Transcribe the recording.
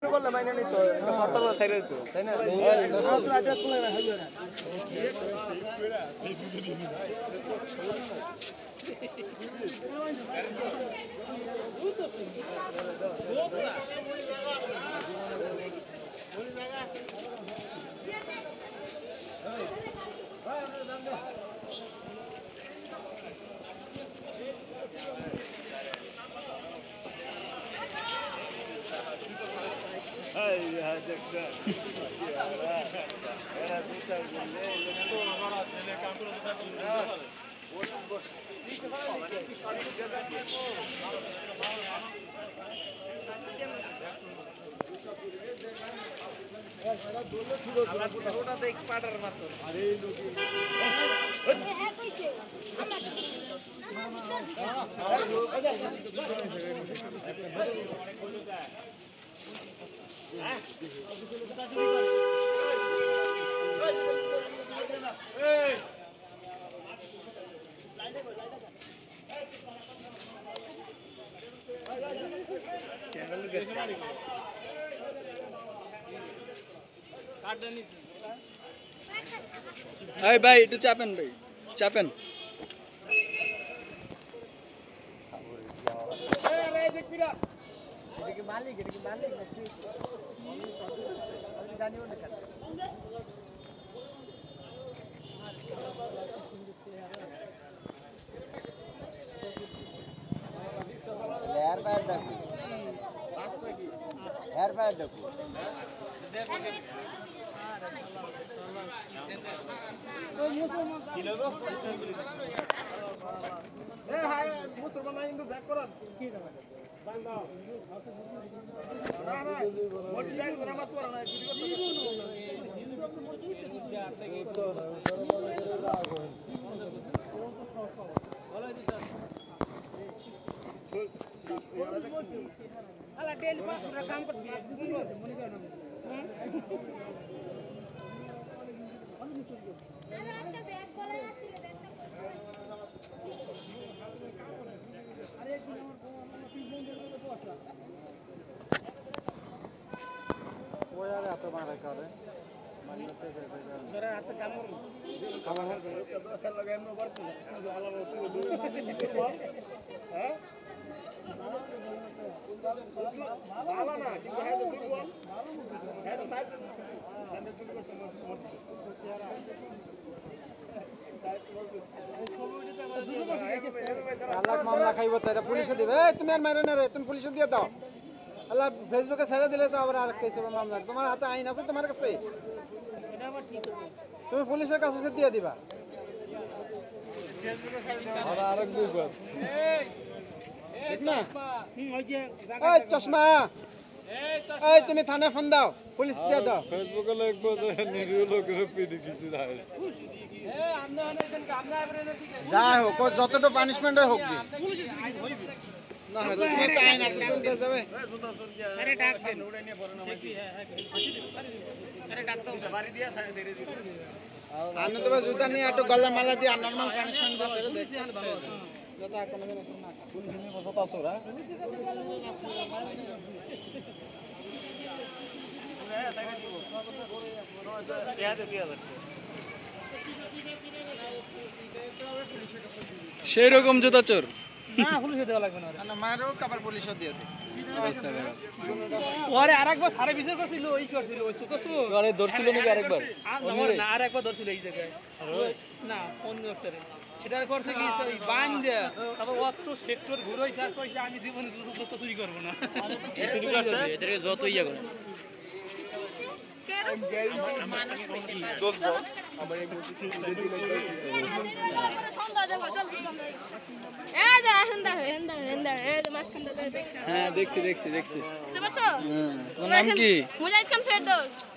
করলে মাইনে নিত সরকার ছেড়ে দিত তাই না এই ভাই একটু চাপেন ভাই চাপেন মামলা খাইব তাই পুলিশে দিবে তুমি আর মারো না রে তুমি পুলিশে দিয়ে দাও আল্লাহ ফেসবুকে ছেড়ে দিলে তো আবার আর কেস হবে মামলা তোমার হাতে আইন আছে তোমার কাছে তুমি পুলিশের কাছে দিয়ে দিবা ঠিক না এই চশমা এই তুমি থানায় ফোন দাও পুলিশ দিয়ে দাও ফেসবুকে লিখবো যে নিরীহ লোকের পিডি কিছু নাই যাই হোক যতটা পানিশমেন্ট হোক কি না হয়তো আইন আপনি চলতে যাবে আরে ডাক দেন ওড়ে নিয়ে পড়ো না আরে ডাক দাও বাড়ি দিয়া থাকে ধীরে ধীরে আনে তো জুতা নিয়ে একটু গলা মালা দিয়ে নরমাল পানিশমেন্ট দিতে দেখি ভালো আছে যত কোনো দিন না পুলিশ নিয়ে বসত আছো রা সেই রকম জুতা চোর না পুলিশে দেওয়া লাগবে না মারও কাবার পুলিশে দিয়ে দে ওরে আরেকবার সারা বিচার করছিল ওই করছিল ওই সুতসু আরে ধরছিল নাকি আরেকবার না আরেকবার ধরছিল এই জায়গায় না অন্য একটা সেটার করছে কি সেই বান দেয়া তারপর অত সেক্টর ঘুরোইছে আর কইছে আমি জীবনে জুতো চুরি করব না শুরু করছে এটাকে যত ইয়া করে হ্যাঁ দেখছি তোমার নাম কি?